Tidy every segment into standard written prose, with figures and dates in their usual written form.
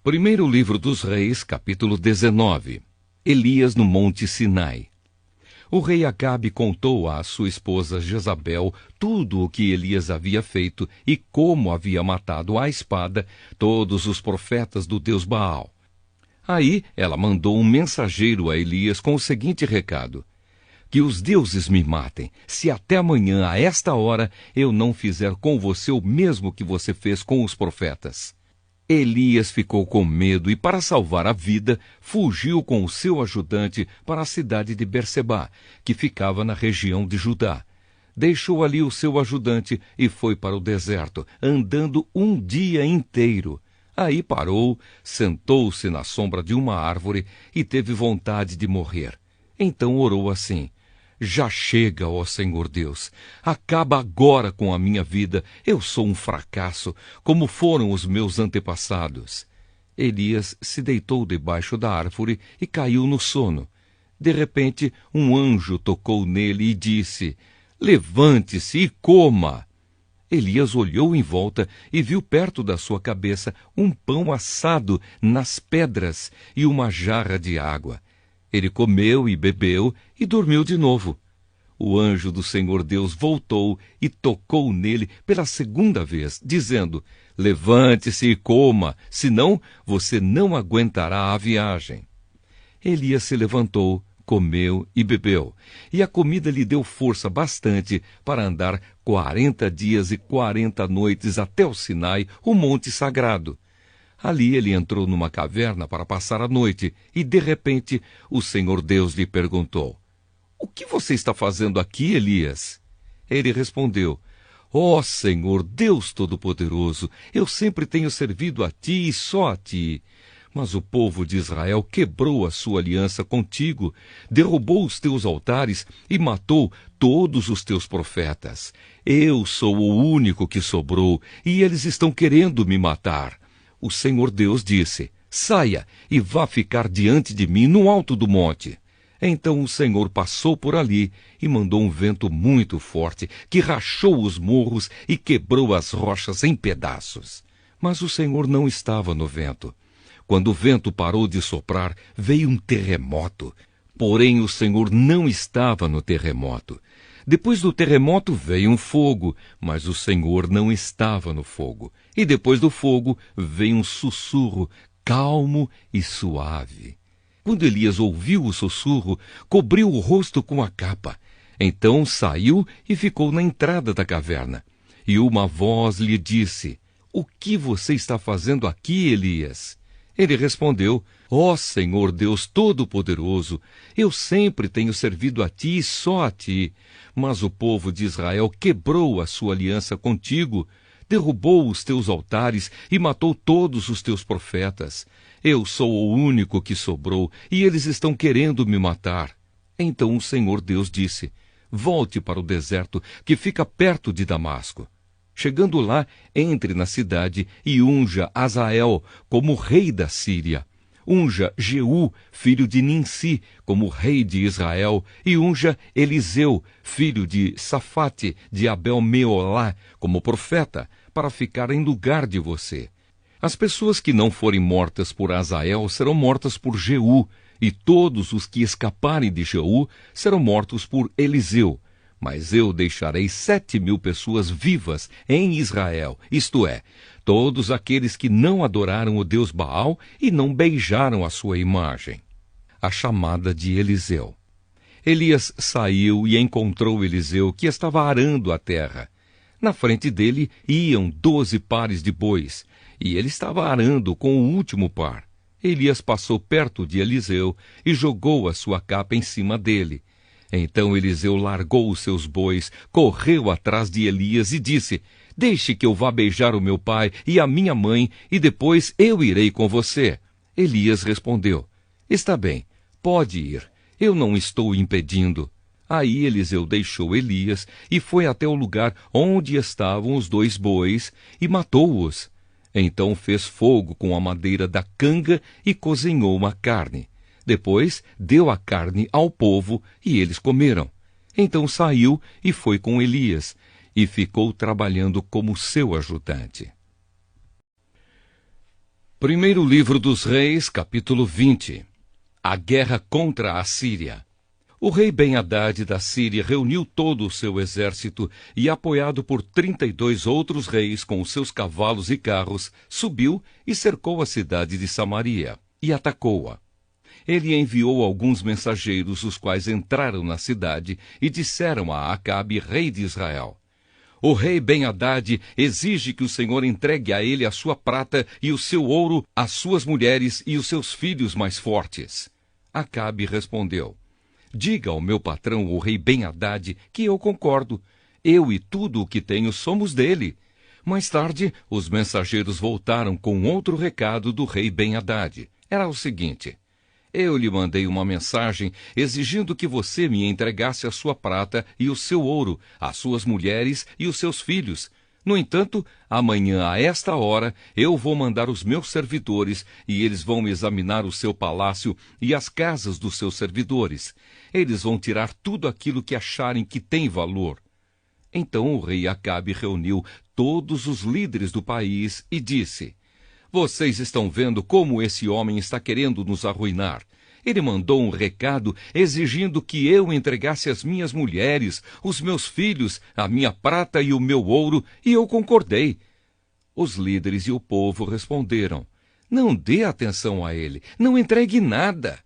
Primeiro livro dos Reis, capítulo 19. Elias no Monte Sinai. O rei Acabe contou à sua esposa Jezabel tudo o que Elias havia feito e como havia matado à espada todos os profetas do Deus Baal. Aí ela mandou um mensageiro a Elias com o seguinte recado: que os deuses me matem, se até amanhã a esta hora eu não fizer com você o mesmo que você fez com os profetas. Elias ficou com medo e, para salvar a vida, fugiu com o seu ajudante para a cidade de Berseba, que ficava na região de Judá. Deixou ali o seu ajudante e foi para o deserto, andando um dia inteiro. Aí parou, sentou-se na sombra de uma árvore e teve vontade de morrer. Então orou assim: já chega, ó Senhor Deus, acaba agora com a minha vida, eu sou um fracasso, como foram os meus antepassados. Elias se deitou debaixo da árvore e caiu no sono. De repente, um anjo tocou nele e disse: levante-se e coma. Elias olhou em volta e viu perto da sua cabeça um pão assado nas pedras e uma jarra de água. Ele comeu e bebeu e dormiu de novo. O anjo do Senhor Deus voltou e tocou nele pela segunda vez, dizendo: levante-se e coma, senão você não aguentará a viagem. Elias se levantou, comeu e bebeu, e a comida lhe deu força bastante para andar 40 dias e 40 noites até o Sinai, o monte sagrado. Ali ele entrou numa caverna para passar a noite, e de repente o Senhor Deus lhe perguntou: o que você está fazendo aqui, Elias? Ele respondeu: ó Senhor Deus Todo-Poderoso, eu sempre tenho servido a ti e só a ti. Mas o povo de Israel quebrou a sua aliança contigo, derrubou os teus altares e matou todos os teus profetas. Eu sou o único que sobrou, e eles estão querendo me matar. O Senhor Deus disse: saia e vá ficar diante de mim no alto do monte. Então o Senhor passou por ali e mandou um vento muito forte, que rachou os morros e quebrou as rochas em pedaços. Mas o Senhor não estava no vento. Quando o vento parou de soprar, veio um terremoto. Porém o Senhor não estava no terremoto. Depois do terremoto veio um fogo, mas o Senhor não estava no fogo. E depois do fogo veio um sussurro calmo e suave. Quando Elias ouviu o sussurro, cobriu o rosto com a capa. Então saiu e ficou na entrada da caverna. E uma voz lhe disse: o que você está fazendo aqui, Elias? Ele respondeu: ó Senhor Deus Todo-Poderoso, eu sempre tenho servido a ti e só a ti. Mas o povo de Israel quebrou a sua aliança contigo, derrubou os teus altares e matou todos os teus profetas. Eu sou o único que sobrou, e eles estão querendo me matar. Então o Senhor Deus disse: volte para o deserto, que fica perto de Damasco. Chegando lá, entre na cidade e unja Azael como rei da Síria. Unja Jeú, filho de Ninsi, como rei de Israel, e unja Eliseu, filho de Safate, de Abel-Meolá, como profeta, para ficar em lugar de você. As pessoas que não forem mortas por Azael serão mortas por Jeú, e todos os que escaparem de Jeú serão mortos por Eliseu. Mas eu deixarei 7.000 pessoas vivas em Israel, isto é, todos aqueles que não adoraram o Deus Baal e não beijaram a sua imagem. A chamada de Eliseu. Elias saiu e encontrou Eliseu, que estava arando a terra. Na frente dele iam 12 pares de bois, e ele estava arando com o último par. Elias passou perto de Eliseu e jogou a sua capa em cima dele. Então Eliseu largou os seus bois, correu atrás de Elias e disse: deixe que eu vá beijar o meu pai e a minha mãe, e depois eu irei com você. Elias respondeu: está bem, pode ir, eu não estou impedindo. Aí Eliseu deixou Elias e foi até o lugar onde estavam os 2 bois e matou-os. Então fez fogo com a madeira da canga e cozinhou a carne. Depois deu a carne ao povo e eles comeram. Então saiu e foi com Elias, e ficou trabalhando como seu ajudante. Primeiro livro dos Reis, capítulo 20. A guerra contra a Síria. O rei Ben-Hadad da Síria reuniu todo o seu exército e, apoiado por 32 outros reis com os seus cavalos e carros, subiu e cercou a cidade de Samaria e atacou-a. Ele enviou alguns mensageiros, os quais entraram na cidade e disseram a Acabe, rei de Israel: o rei Ben-Hadad exige que o Senhor entregue a ele a sua prata e o seu ouro, as suas mulheres e os seus filhos mais fortes. Acabe respondeu: diga ao meu patrão, o rei Ben-Hadad, que eu concordo. Eu e tudo o que tenho somos dele. Mais tarde, os mensageiros voltaram com outro recado do rei Ben-Hadad. Era o seguinte: eu lhe mandei uma mensagem exigindo que você me entregasse a sua prata e o seu ouro, as suas mulheres e os seus filhos. No entanto, amanhã a esta hora eu vou mandar os meus servidores e eles vão examinar o seu palácio e as casas dos seus servidores. Eles vão tirar tudo aquilo que acharem que tem valor. Então o rei Acabe reuniu todos os líderes do país e disse: vocês estão vendo como esse homem está querendo nos arruinar. Ele mandou um recado exigindo que eu entregasse as minhas mulheres, os meus filhos, a minha prata e o meu ouro, e eu concordei. Os líderes e o povo responderam: não dê atenção a ele, não entregue nada.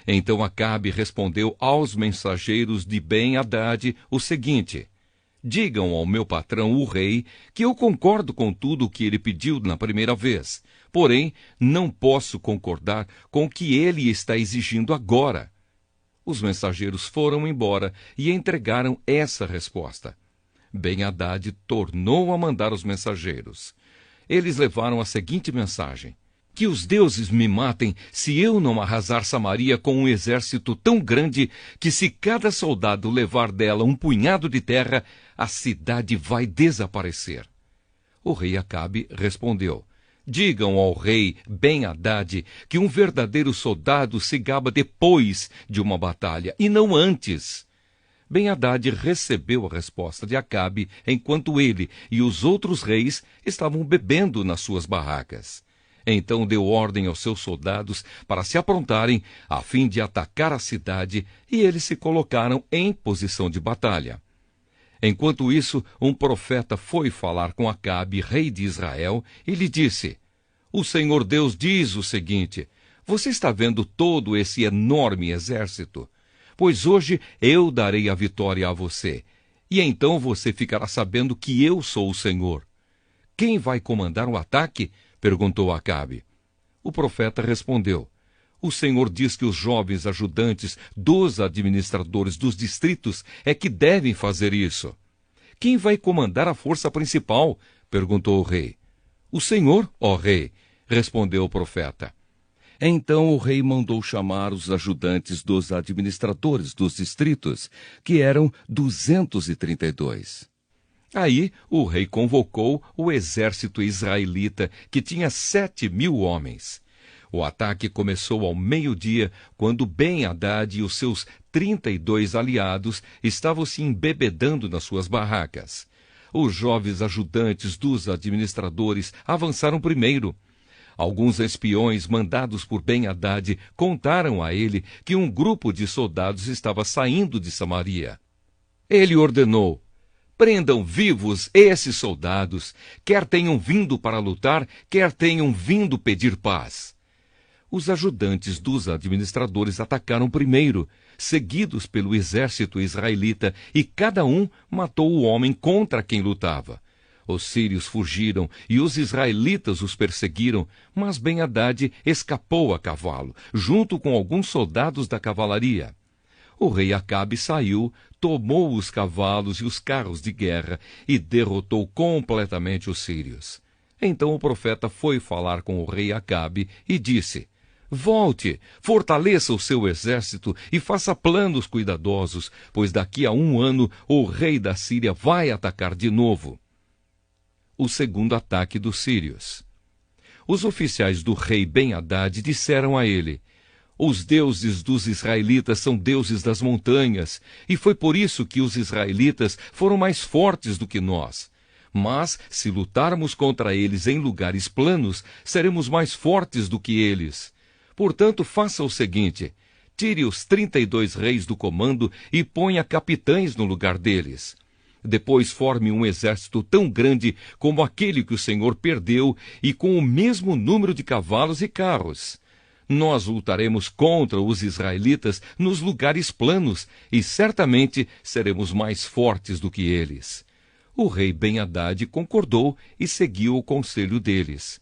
Então Acabe respondeu aos mensageiros de Ben-Hadad o seguinte: digam ao meu patrão, o rei, que eu concordo com tudo o que ele pediu na primeira vez. Porém, não posso concordar com o que ele está exigindo agora. Os mensageiros foram embora e entregaram essa resposta. Ben-Hadad tornou a mandar os mensageiros. Eles levaram a seguinte mensagem: que os deuses me matem se eu não arrasar Samaria com um exército tão grande que, se cada soldado levar dela um punhado de terra, a cidade vai desaparecer. O rei Acabe respondeu: digam ao rei Ben-Hadad que um verdadeiro soldado se gaba depois de uma batalha, e não antes. Ben-Hadad recebeu a resposta de Acabe enquanto ele e os outros reis estavam bebendo nas suas barracas. Então deu ordem aos seus soldados para se aprontarem a fim de atacar a cidade, e eles se colocaram em posição de batalha. Enquanto isso, um profeta foi falar com Acabe, rei de Israel, e lhe disse: o Senhor Deus diz o seguinte: você está vendo todo esse enorme exército? Pois hoje eu darei a vitória a você, e então você ficará sabendo que eu sou o Senhor. Quem vai comandar o ataque? Perguntou Acabe. O profeta respondeu: o Senhor diz que os jovens ajudantes dos administradores dos distritos é que devem fazer isso. Quem vai comandar a força principal? Perguntou o rei. O Senhor, ó rei, respondeu o profeta. Então o rei mandou chamar os ajudantes dos administradores dos distritos, que eram 232. Aí o rei convocou o exército israelita, que tinha 7.000 homens. O ataque começou ao meio-dia, quando Ben-Hadad e os seus 32 aliados estavam se embebedando nas suas barracas. Os jovens ajudantes dos administradores avançaram primeiro. Alguns espiões mandados por Ben-Hadad contaram a ele que um grupo de soldados estava saindo de Samaria. Ele ordenou: prendam vivos esses soldados, quer tenham vindo para lutar, quer tenham vindo pedir paz. Os ajudantes dos administradores atacaram primeiro, seguidos pelo exército israelita, e cada um matou o homem contra quem lutava. Os sírios fugiram e os israelitas os perseguiram, mas Ben-Hadad escapou a cavalo, junto com alguns soldados da cavalaria. O rei Acabe saiu, tomou os cavalos e os carros de guerra e derrotou completamente os sírios. Então o profeta foi falar com o rei Acabe e disse: volte, fortaleça o seu exército e faça planos cuidadosos, pois daqui a 1 ano o rei da Síria vai atacar de novo. O segundo ataque dos sírios. Os oficiais do rei Ben-Hadad disseram a ele: os deuses dos israelitas são deuses das montanhas, e foi por isso que os israelitas foram mais fortes do que nós. Mas, se lutarmos contra eles em lugares planos, seremos mais fortes do que eles. Portanto, faça o seguinte: tire os 32 reis do comando e ponha capitães no lugar deles. Depois forme um exército tão grande como aquele que o Senhor perdeu e com o mesmo número de cavalos e carros. Nós lutaremos contra os israelitas nos lugares planos e certamente seremos mais fortes do que eles. O rei Ben-Hadad concordou e seguiu o conselho deles.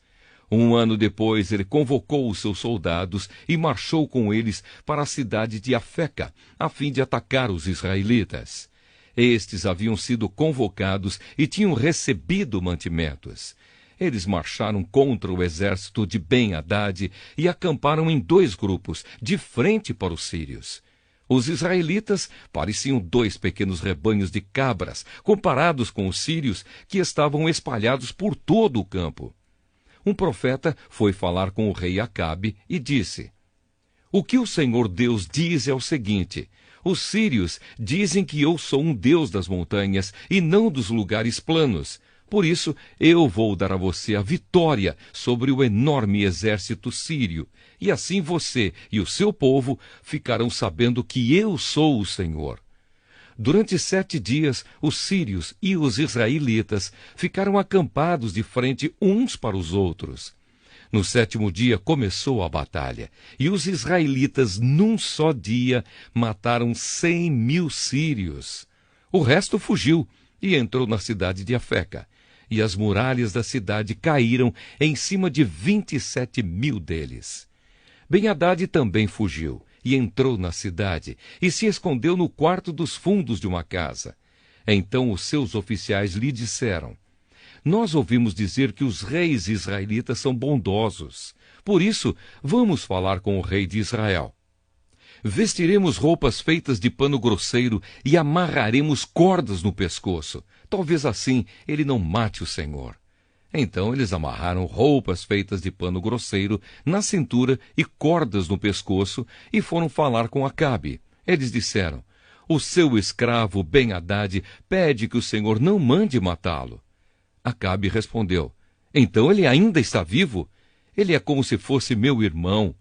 Um ano depois, ele convocou os seus soldados e marchou com eles para a cidade de Afeca, a fim de atacar os israelitas. Estes haviam sido convocados e tinham recebido mantimentos. Eles marcharam contra o exército de Ben-Hadad e acamparam em 2 grupos, de frente para os sírios. Os israelitas pareciam 2 pequenos rebanhos de cabras, comparados com os sírios, que estavam espalhados por todo o campo. Um profeta foi falar com o rei Acabe e disse: "O que o Senhor Deus diz é o seguinte: os sírios dizem que eu sou um Deus das montanhas e não dos lugares planos. Por isso, eu vou dar a você a vitória sobre o enorme exército sírio, e assim você e o seu povo ficarão sabendo que eu sou o Senhor." Durante 7 dias, os sírios e os israelitas ficaram acampados de frente uns para os outros. No 7º dia começou a batalha, e os israelitas, num só dia, mataram 100.000 sírios. O resto fugiu e entrou na cidade de Afeca, e as muralhas da cidade caíram em cima de 27.000 deles. Ben-Hadad também fugiu e entrou na cidade e se escondeu no quarto dos fundos de uma casa. Então os seus oficiais lhe disseram: "Nós ouvimos dizer que os reis israelitas são bondosos. Por isso, vamos falar com o rei de Israel. Vestiremos roupas feitas de pano grosseiro e amarraremos cordas no pescoço. Talvez assim ele não mate o Senhor." Então eles amarraram roupas feitas de pano grosseiro na cintura e cordas no pescoço e foram falar com Acabe. Eles disseram: "O seu escravo Ben-Hadad pede que o Senhor não mande matá-lo." Acabe respondeu: "Então ele ainda está vivo? Ele é como se fosse meu irmão."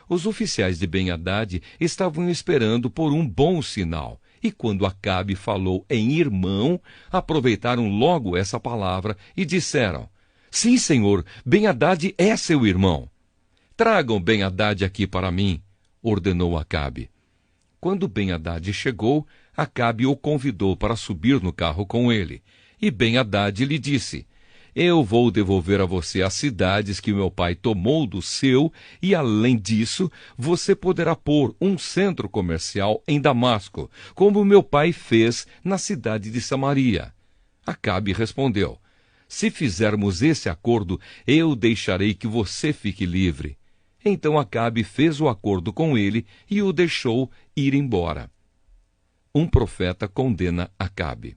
Os oficiais de Ben-Hadad estavam esperando por um bom sinal, e quando Acabe falou em irmão, aproveitaram logo essa palavra e disseram: "Sim, senhor, Ben-Hadad é seu irmão." "Tragam Ben-Hadad aqui para mim", ordenou Acabe. Quando Ben-Hadad chegou, Acabe o convidou para subir no carro com ele, e Ben-Hadad lhe disse: "Eu vou devolver a você as cidades que meu pai tomou do seu, e além disso, você poderá pôr um centro comercial em Damasco, como meu pai fez na cidade de Samaria." Acabe respondeu: "Se fizermos esse acordo, eu deixarei que você fique livre." Então Acabe fez o acordo com ele e o deixou ir embora. Um profeta condena Acabe.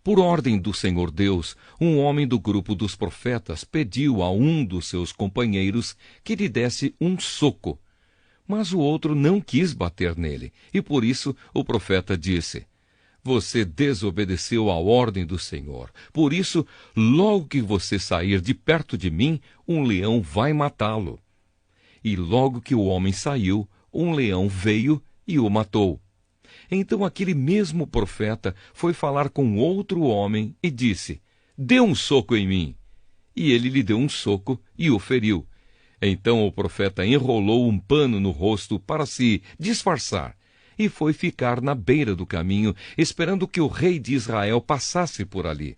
Por ordem do Senhor Deus, um homem do grupo dos profetas pediu a um dos seus companheiros que lhe desse um soco. Mas o outro não quis bater nele, e por isso o profeta disse: "Você desobedeceu à ordem do Senhor. Por isso, logo que você sair de perto de mim, um leão vai matá-lo." E logo que o homem saiu, um leão veio e o matou. Então aquele mesmo profeta foi falar com outro homem e disse: "Dê um soco em mim." E ele lhe deu um soco e o feriu. Então o profeta enrolou um pano no rosto para se disfarçar e foi ficar na beira do caminho, esperando que o rei de Israel passasse por ali.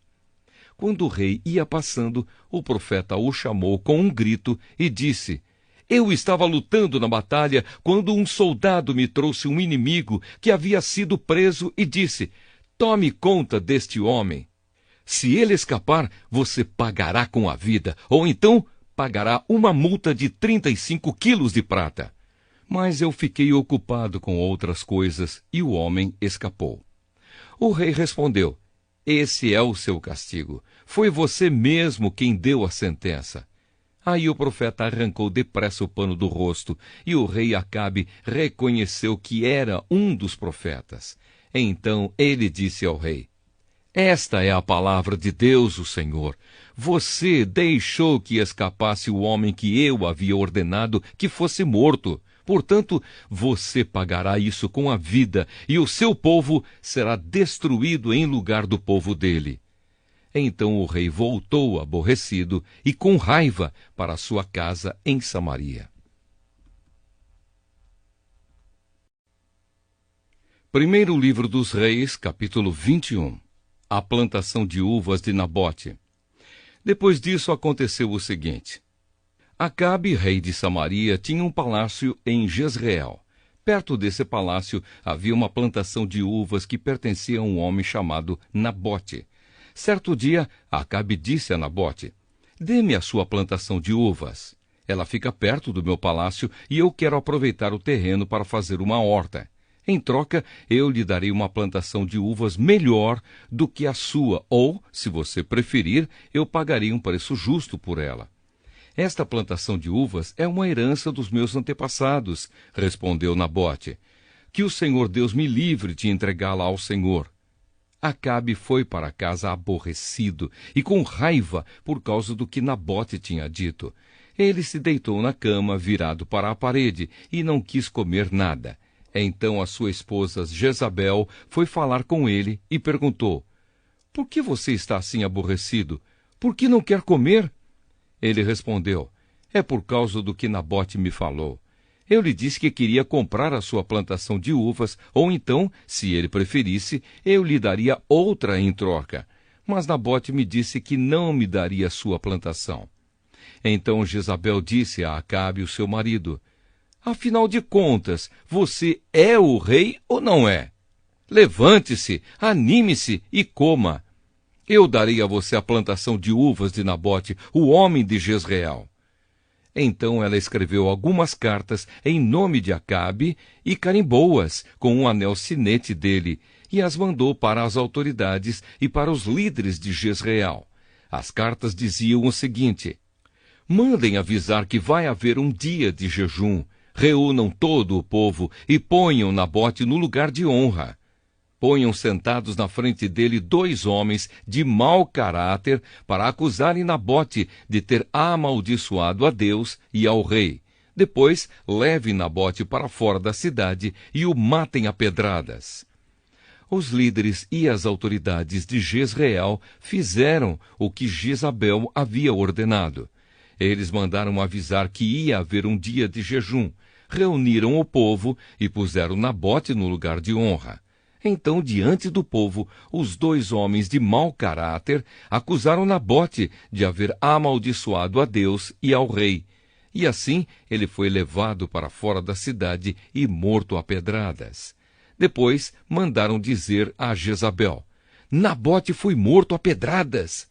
Quando o rei ia passando, o profeta o chamou com um grito e disse: "Eu estava lutando na batalha quando um soldado me trouxe um inimigo que havia sido preso e disse: 'Tome conta deste homem. Se ele escapar, você pagará com a vida, ou então pagará uma multa de 35 quilos de prata.' Mas eu fiquei ocupado com outras coisas e o homem escapou." O rei respondeu: "Esse é o seu castigo. Foi você mesmo quem deu a sentença." Aí o profeta arrancou depressa o pano do rosto, e o rei Acabe reconheceu que era um dos profetas. Então ele disse ao rei: Esta é a palavra de Deus, o Senhor. Você deixou que escapasse o homem que eu havia ordenado que fosse morto. Portanto, você pagará isso com a vida, e o seu povo será destruído em lugar do povo dele. Então o rei voltou aborrecido e com raiva para a sua casa em Samaria. Primeiro livro dos Reis, capítulo 21. A plantação de uvas de Nabote. Depois disso aconteceu o seguinte. Acabe, rei de Samaria, tinha um palácio em Jezreel. Perto desse palácio havia uma plantação de uvas que pertencia a um homem chamado Nabote. Certo dia, Acabe disse a Nabote, dê-me a sua plantação de uvas. Ela fica perto do meu palácio e eu quero aproveitar o terreno para fazer uma horta. Em troca, eu lhe darei uma plantação de uvas melhor do que a sua, ou, se você preferir, eu pagarei um preço justo por ela. Esta plantação de uvas é uma herança dos meus antepassados, respondeu Nabote. Que o Senhor Deus me livre de entregá-la ao Senhor. Acabe foi para casa aborrecido e com raiva por causa do que Nabote tinha dito. Ele se deitou na cama, virado para a parede, e não quis comer nada. Então a sua esposa Jezabel foi falar com ele e perguntou, por que você está assim aborrecido? Por que não quer comer? Ele respondeu, é por causa do que Nabote me falou. Eu lhe disse que queria comprar a sua plantação de uvas, ou então, se ele preferisse, eu lhe daria outra em troca. Mas Nabote me disse que não me daria sua plantação. Então Jezabel disse a Acabe, o seu marido, afinal de contas, você é o rei ou não é? Levante-se, anime-se e coma. Eu darei a você a plantação de uvas de Nabote, o homem de Jezreel. Então ela escreveu algumas cartas em nome de Acabe e carimbou-as com um anel sinete dele e as mandou para as autoridades e para os líderes de Jezreel. As cartas diziam o seguinte, mandem avisar que vai haver um dia de jejum, reúnam todo o povo e ponham Nabote no lugar de honra. Ponham sentados na frente dele 2 homens de mau caráter para acusarem Nabote de ter amaldiçoado a Deus e ao rei. Depois, levem Nabote para fora da cidade e o matem a pedradas. Os líderes e as autoridades de Jezreel fizeram o que Jezabel havia ordenado. Eles mandaram avisar que ia haver um dia de jejum, reuniram o povo e puseram Nabote no lugar de honra. Então, diante do povo, os 2 homens de mau caráter acusaram Nabote de haver amaldiçoado a Deus e ao rei. E assim ele foi levado para fora da cidade e morto a pedradas. Depois mandaram dizer a Jezabel, Nabote foi morto a pedradas.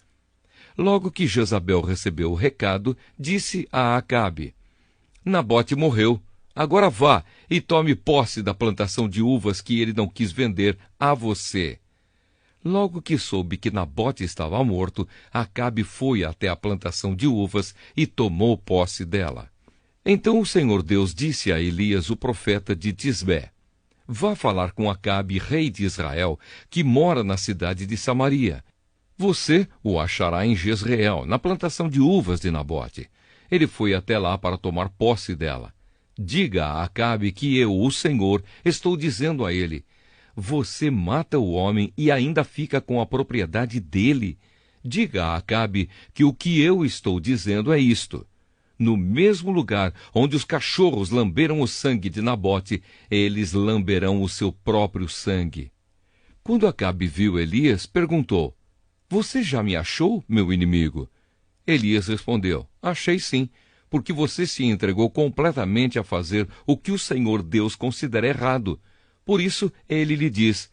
Logo que Jezabel recebeu o recado, disse a Acabe, Nabote morreu. Agora vá e tome posse da plantação de uvas que ele não quis vender a você. Logo que soube que Nabote estava morto, Acabe foi até a plantação de uvas e tomou posse dela. Então o Senhor Deus disse a Elias, o profeta de Tisbé, vá falar com Acabe, rei de Israel, que mora na cidade de Samaria. Você o achará em Jezreel, na plantação de uvas de Nabote. Ele foi até lá para tomar posse dela. Diga a Acabe que eu, o Senhor, estou dizendo a ele, você mata o homem e ainda fica com a propriedade dele. Diga a Acabe que o que eu estou dizendo é isto. No mesmo lugar onde os cachorros lamberam o sangue de Nabote, eles lamberão o seu próprio sangue. Quando Acabe viu Elias, perguntou, você já me achou, meu inimigo? Elias respondeu, achei sim, porque você se entregou completamente a fazer o que o Senhor Deus considera errado. Por isso, ele lhe diz,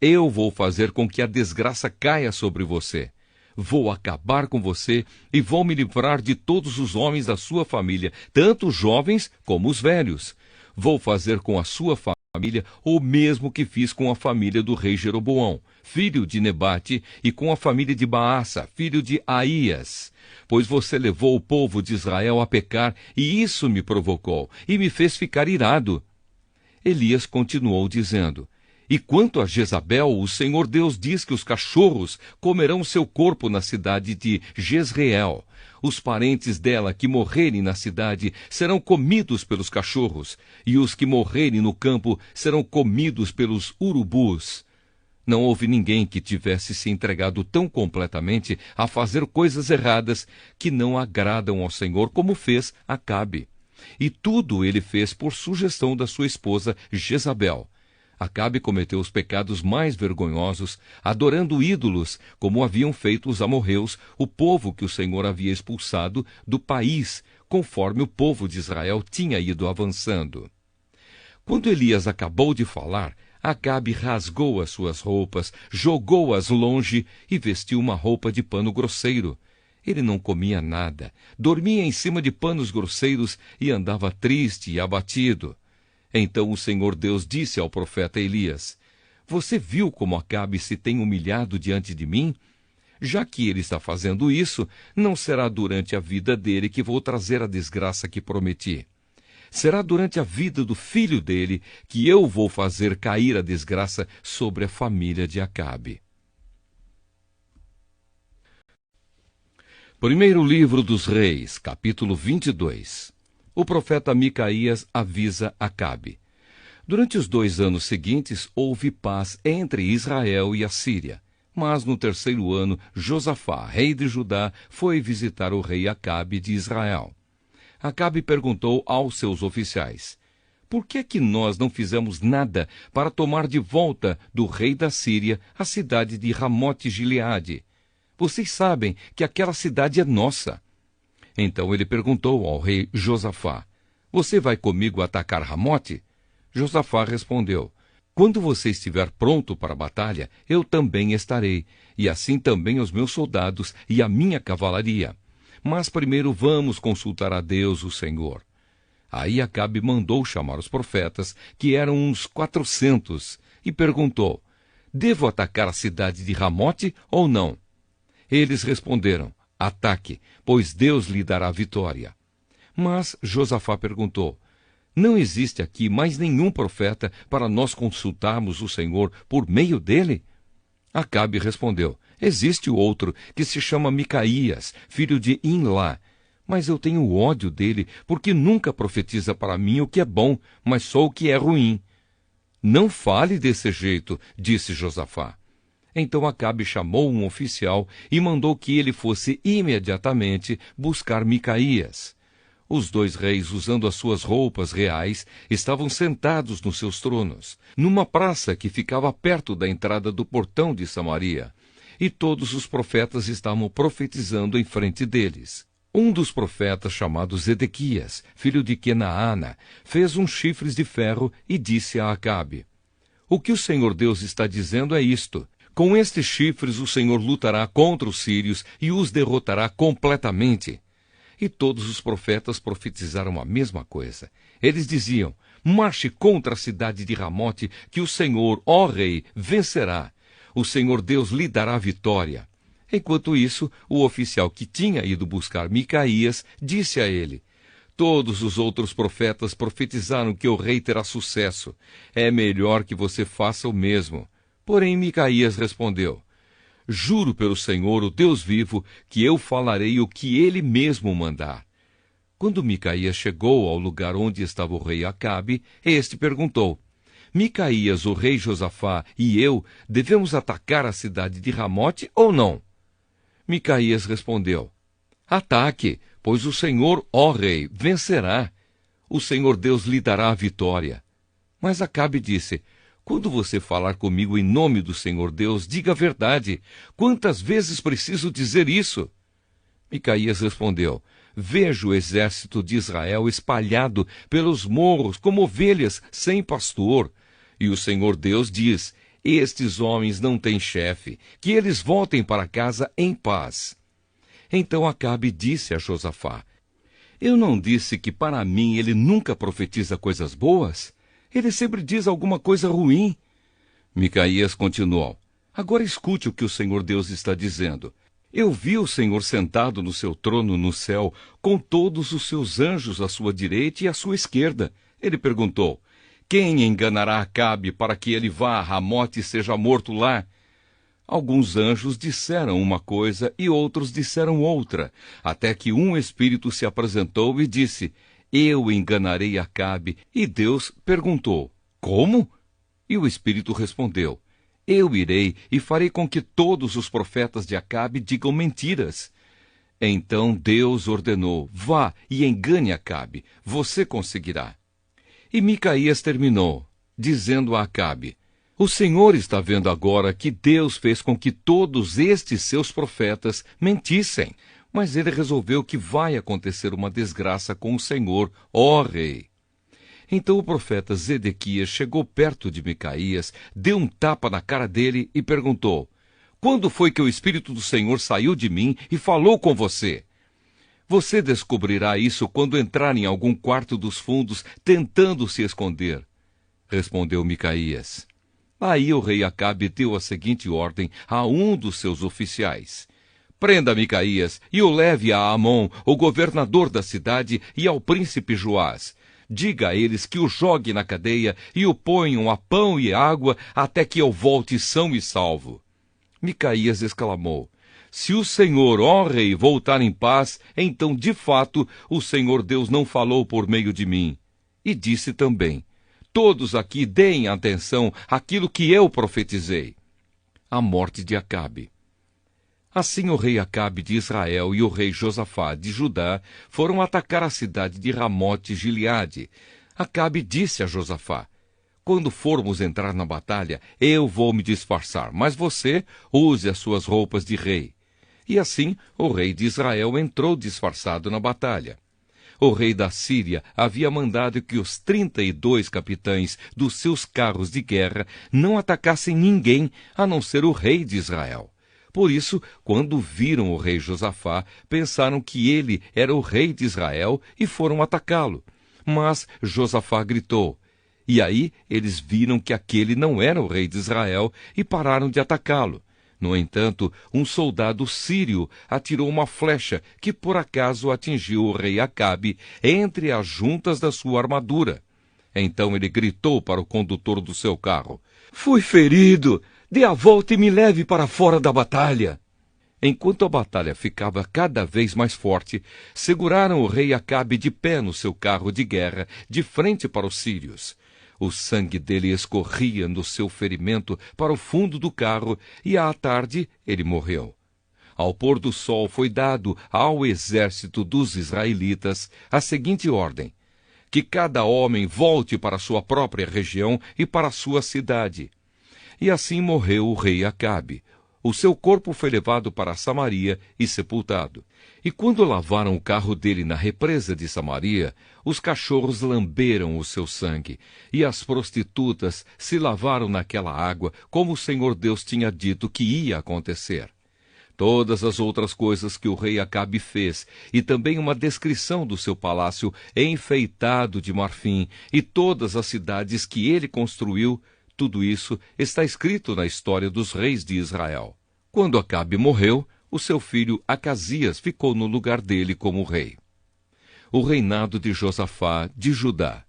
eu vou fazer com que a desgraça caia sobre você. Vou acabar com você e vou me livrar de todos os homens da sua família, tanto os jovens como os velhos. Vou fazer com a sua família o mesmo que fiz com a família do rei Jeroboão, filho de Nebate, e com a família de Baasa, filho de Aías. Pois você levou o povo de Israel a pecar, e isso me provocou, e me fez ficar irado. Elias continuou dizendo, E quanto a Jezabel, o Senhor Deus diz que os cachorros comerão seu corpo na cidade de Jezreel. Os parentes dela que morrerem na cidade serão comidos pelos cachorros, e os que morrerem no campo serão comidos pelos urubus. Não houve ninguém que tivesse se entregado tão completamente a fazer coisas erradas que não agradam ao Senhor, como fez Acabe. E tudo ele fez por sugestão da sua esposa Jezabel. Acabe cometeu os pecados mais vergonhosos, adorando ídolos, como haviam feito os amorreus, o povo que o Senhor havia expulsado do país, conforme o povo de Israel tinha ido avançando. Quando Elias acabou de falar, Acabe rasgou as suas roupas, jogou-as longe e vestiu uma roupa de pano grosseiro. Ele não comia nada, dormia em cima de panos grosseiros e andava triste e abatido. Então o Senhor Deus disse ao profeta Elias: Você viu como Acabe se tem humilhado diante de mim? Já que ele está fazendo isso, não será durante a vida dele que vou trazer a desgraça que prometi. Será durante a vida do filho dele que eu vou fazer cair a desgraça sobre a família de Acabe. Primeiro livro dos Reis, capítulo 22. O profeta Micaías avisa Acabe. Durante os 2 anos seguintes, houve paz entre Israel e a Síria. Mas no 3º ano, Josafá, rei de Judá, foi visitar o rei Acabe de Israel. Acabe perguntou aos seus oficiais: Por que é que nós não fizemos nada para tomar de volta do rei da Síria a cidade de Ramote-Gileade? Vocês sabem que aquela cidade é nossa. Então ele perguntou ao rei Josafá: Você vai comigo atacar Ramote? Josafá respondeu: Quando você estiver pronto para a batalha, eu também estarei, e assim também os meus soldados e a minha cavalaria. Mas primeiro vamos consultar a Deus, o Senhor. Aí Acabe mandou chamar os profetas, que eram uns 400, e perguntou: Devo atacar a cidade de Ramote ou não? Eles responderam: Ataque, pois Deus lhe dará vitória. Mas Josafá perguntou: Não existe aqui mais nenhum profeta para nós consultarmos o Senhor por meio dele? Acabe respondeu: Existe outro, que se chama Micaías, filho de Imlá. Mas eu tenho ódio dele, porque nunca profetiza para mim o que é bom, mas só o que é ruim. Não fale desse jeito, disse Josafá. Então Acabe chamou um oficial e mandou que ele fosse imediatamente buscar Micaías. Os 2 reis, usando as suas roupas reais, estavam sentados nos seus tronos, numa praça que ficava perto da entrada do portão de Samaria. E todos os profetas estavam profetizando em frente deles. Um dos profetas, chamado Zedequias, filho de Quenaana, fez uns chifres de ferro e disse a Acabe: O que o Senhor Deus está dizendo é isto: Com estes chifres o Senhor lutará contra os sírios e os derrotará completamente. E todos os profetas profetizaram a mesma coisa. Eles diziam: Marche contra a cidade de Ramote, que o Senhor, ó rei, vencerá. O Senhor Deus lhe dará vitória. Enquanto isso, o oficial que tinha ido buscar Micaías disse a ele: Todos os outros profetas profetizaram que o rei terá sucesso. É melhor que você faça o mesmo. Porém, Micaías respondeu: Juro pelo Senhor, o Deus vivo, que eu falarei o que ele mesmo mandar. Quando Micaías chegou ao lugar onde estava o rei Acabe, este perguntou: Micaías, o rei Josafá, e eu devemos atacar a cidade de Ramote ou não? Micaías respondeu: Ataque, pois o Senhor, ó rei, vencerá. O Senhor Deus lhe dará a vitória. Mas Acabe disse: Quando você falar comigo em nome do Senhor Deus, diga a verdade. Quantas vezes preciso dizer isso? Micaías respondeu: Vejo o exército de Israel espalhado pelos morros como ovelhas sem pastor. E o Senhor Deus diz: Estes homens não têm chefe, que eles voltem para casa em paz. Então Acabe disse a Josafá: Eu não disse que para mim ele nunca profetiza coisas boas? Ele sempre diz alguma coisa ruim. Micaías continuou: Agora escute o que o Senhor Deus está dizendo. Eu vi o Senhor sentado no seu trono no céu, com todos os seus anjos à sua direita e à sua esquerda. Ele perguntou: Quem enganará Acabe para que ele vá a Ramote e seja morto lá? Alguns anjos disseram uma coisa e outros disseram outra, até que um espírito se apresentou e disse: Eu enganarei Acabe. E Deus perguntou: Como? E o espírito respondeu: Eu irei e farei com que todos os profetas de Acabe digam mentiras. Então Deus ordenou: Vá e engane Acabe, você conseguirá. E Micaías terminou, dizendo a Acabe: O Senhor está vendo agora que Deus fez com que todos estes seus profetas mentissem, mas ele resolveu que vai acontecer uma desgraça com o Senhor, ó rei. Então o profeta Zedequias chegou perto de Micaías, deu um tapa na cara dele e perguntou: Quando foi que o Espírito do Senhor saiu de mim e falou com você? Você descobrirá isso quando entrar em algum quarto dos fundos, tentando se esconder. Respondeu Micaías. Aí o rei Acabe deu a seguinte ordem a um dos seus oficiais: Prenda Micaías e o leve a Amon, o governador da cidade, e ao príncipe Joás. Diga a eles que o jogue na cadeia e o ponham a pão e água até que eu volte são e salvo. Micaías exclamou: Se o Senhor, ó rei, voltar em paz, então, de fato, o Senhor Deus não falou por meio de mim. E disse também: Todos aqui deem atenção àquilo que eu profetizei. A morte de Acabe. Assim o rei Acabe de Israel e o rei Josafá de Judá foram atacar a cidade de Ramote-Gileade. Acabe disse a Josafá: Quando formos entrar na batalha, eu vou me disfarçar, mas você use as suas roupas de rei. E assim o rei de Israel entrou disfarçado na batalha. O rei da Síria havia mandado que os 32 capitães dos seus carros de guerra não atacassem ninguém a não ser o rei de Israel. Por isso, quando viram o rei Josafá, pensaram que ele era o rei de Israel e foram atacá-lo. Mas Josafá gritou. E aí eles viram que aquele não era o rei de Israel e pararam de atacá-lo. No entanto, um soldado sírio atirou uma flecha que por acaso atingiu o rei Acabe entre as juntas da sua armadura. Então ele gritou para o condutor do seu carro: Fui ferido! Dê a volta e me leve para fora da batalha. Enquanto a batalha ficava cada vez mais forte, seguraram o rei Acabe de pé no seu carro de guerra, de frente para os sírios. O sangue dele escorria no seu ferimento para o fundo do carro, e à tarde ele morreu. Ao pôr do sol foi dado ao exército dos israelitas a seguinte ordem: que cada homem volte para sua própria região e para sua cidade. E assim morreu o rei Acabe. O seu corpo foi levado para Samaria e sepultado. E quando lavaram o carro dele na represa de Samaria, os cachorros lamberam o seu sangue, e as prostitutas se lavaram naquela água, como o Senhor Deus tinha dito que ia acontecer. Todas as outras coisas que o rei Acabe fez, e também uma descrição do seu palácio enfeitado de marfim, e todas as cidades que ele construiu, tudo isso está escrito na história dos reis de Israel. Quando Acabe morreu, o seu filho Acasias ficou no lugar dele como rei. O reinado de Josafá de Judá.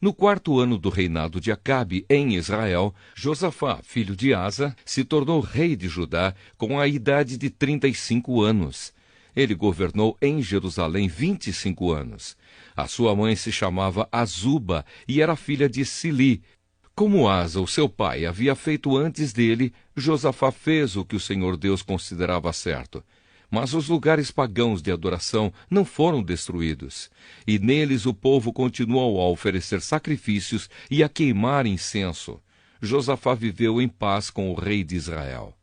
No 4º ano do reinado de Acabe em Israel, Josafá, filho de Asa, se tornou rei de Judá com a idade de 35 anos. Ele governou em Jerusalém 25 anos. A sua mãe se chamava Azuba e era filha de Sili. Como Asa, o seu pai, havia feito antes dele, Josafá fez o que o Senhor Deus considerava certo. Mas os lugares pagãos de adoração não foram destruídos, e neles o povo continuou a oferecer sacrifícios e a queimar incenso. Josafá viveu em paz com o rei de Israel.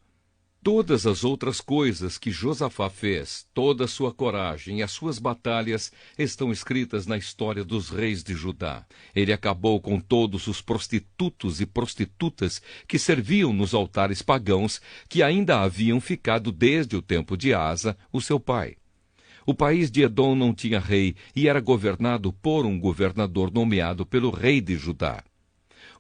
Todas as outras coisas que Josafá fez, toda a sua coragem e as suas batalhas estão escritas na história dos reis de Judá. Ele acabou com todos os prostitutos e prostitutas que serviam nos altares pagãos que ainda haviam ficado desde o tempo de Asa, o seu pai. O país de Edom não tinha rei e era governado por um governador nomeado pelo rei de Judá.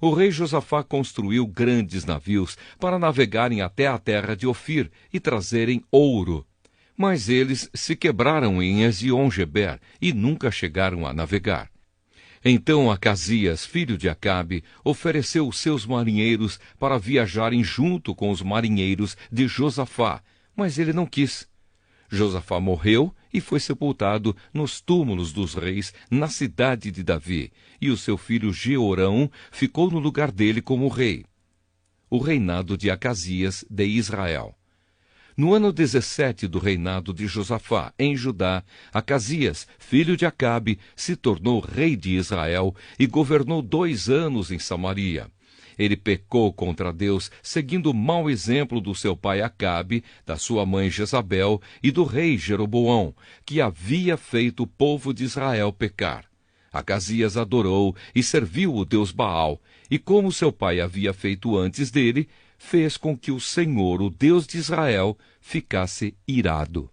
O rei Josafá construiu grandes navios para navegarem até a terra de Ofir e trazerem ouro. Mas eles se quebraram em Ezion-Geber e nunca chegaram a navegar. Então Acasias, filho de Acabe, ofereceu os seus marinheiros para viajarem junto com os marinheiros de Josafá, mas ele não quis. Josafá morreu e foi sepultado nos túmulos dos reis na cidade de Davi, e o seu filho Jeorão ficou no lugar dele como rei. O reinado de Acasias de Israel. No ano 17 do reinado de Josafá, em Judá, Acasias, filho de Acabe, se tornou rei de Israel e governou 2 anos em Samaria. Ele pecou contra Deus, seguindo o mau exemplo do seu pai Acabe, da sua mãe Jezabel e do rei Jeroboão, que havia feito o povo de Israel pecar. Acasias adorou e serviu o deus Baal, e como seu pai havia feito antes dele, fez com que o Senhor, o Deus de Israel, ficasse irado.